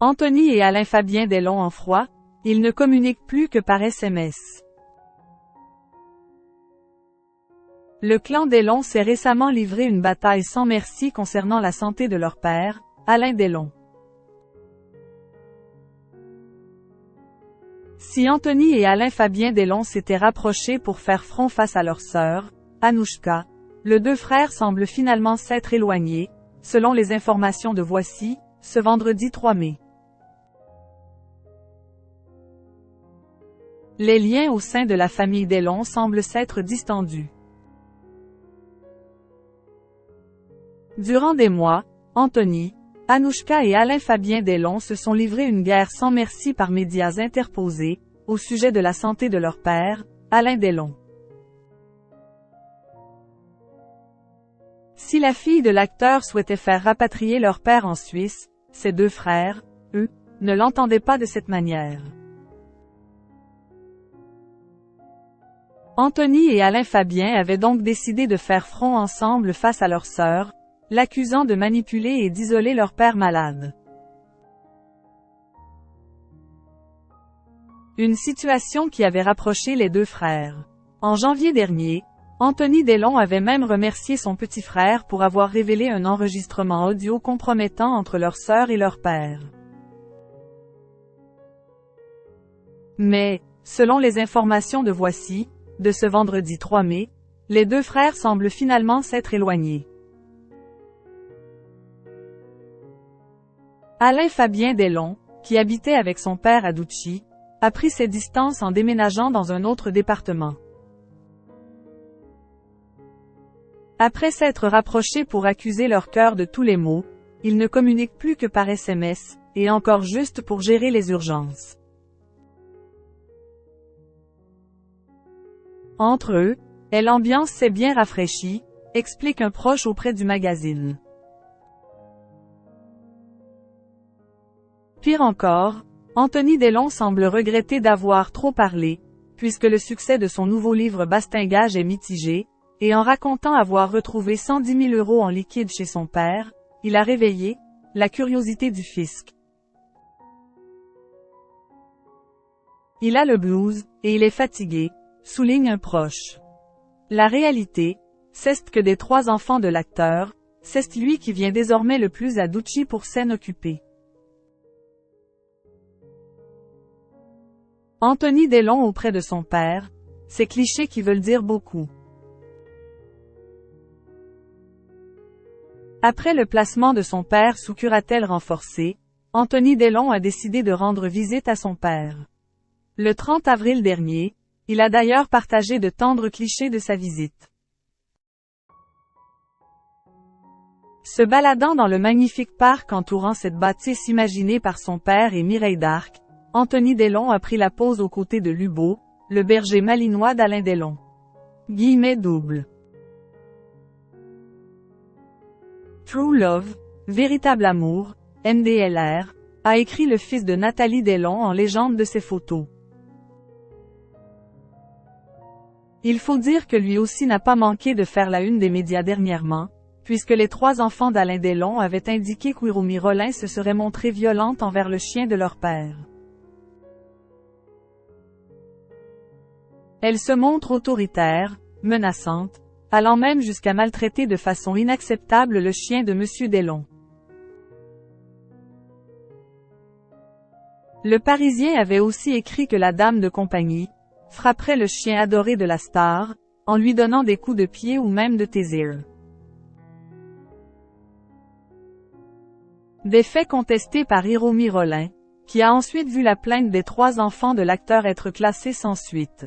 Anthony et Alain Fabien Delon en froid, ils ne communiquent plus que par SMS. Le clan Delon s'est récemment livré une bataille sans merci concernant la santé de leur père, Alain Delon. Si Anthony et Alain Fabien Delon s'étaient rapprochés pour faire front face à leur sœur, Anouchka, les deux frères semblent finalement s'être éloignés, selon les informations de Voici, ce vendredi 3 mai. Les liens au sein de la famille Delon semblent s'être distendus. Durant des mois, Anthony, Anouchka et Alain Fabien Delon se sont livrés une guerre sans merci par médias interposés, au sujet de la santé de leur père, Alain Delon. Si la fille de l'acteur souhaitait faire rapatrier leur père en Suisse, ses deux frères, eux, ne l'entendaient pas de cette manière. Anthony et Alain Fabien avaient donc décidé de faire front ensemble face à leur sœur, l'accusant de manipuler et d'isoler leur père malade. Une situation qui avait rapproché les deux frères. En janvier dernier, Anthony Delon avait même remercié son petit frère pour avoir révélé un enregistrement audio compromettant entre leur sœur et leur père. Mais, selon les informations de Voici, de ce vendredi 3 mai, les deux frères semblent finalement s'être éloignés. Alain Fabien Delon, qui habitait avec son père à Douchy, a pris ses distances en déménageant dans un autre département. Après s'être rapprochés pour accuser leur cœur de tous les maux, ils ne communiquent plus que par SMS, et encore juste pour gérer les urgences. Entre eux, l'ambiance s'est bien rafraîchie, explique un proche auprès du magazine. Pire encore, Anthony Delon semble regretter d'avoir trop parlé, puisque le succès de son nouveau livre Bastingage est mitigé, et en racontant avoir retrouvé 110 000 € en liquide chez son père, il a réveillé la curiosité du fisc. Il a le blues, et il est fatigué, souligne un proche. La réalité, c'est que des 3 enfants de l'acteur, c'est lui qui vient désormais le plus à Douchy pour scène occupée. Anthony Delon auprès de son père, ces clichés qui veulent dire beaucoup. Après le placement de son père sous curatelle renforcée, Anthony Delon a décidé de rendre visite à son père. Le 30 avril dernier, il a d'ailleurs partagé de tendres clichés de sa visite. Se baladant dans le magnifique parc entourant cette bâtisse imaginée par son père et Mireille d'Arc, Anthony Delon a pris la pose aux côtés de Lubo, le berger malinois d'Alain Delon. Guillemets double. True Love, véritable amour, MDLR, a écrit le fils de Nathalie Delon en légende de ses photos. Il faut dire que lui aussi n'a pas manqué de faire la une des médias dernièrement, puisque les 3 enfants d'Alain Delon avaient indiqué qu'Hiromi Rollin se serait montrée violente envers le chien de leur père. Elle se montre autoritaire, menaçante, allant même jusqu'à maltraiter de façon inacceptable le chien de Monsieur Delon. Le Parisien avait aussi écrit que la dame de compagnie frapperait le chien adoré de la star, en lui donnant des coups de pied ou même de taser. Des faits contestés par Hiromi Rollin, qui a ensuite vu la plainte des 3 enfants de l'acteur être classée sans suite.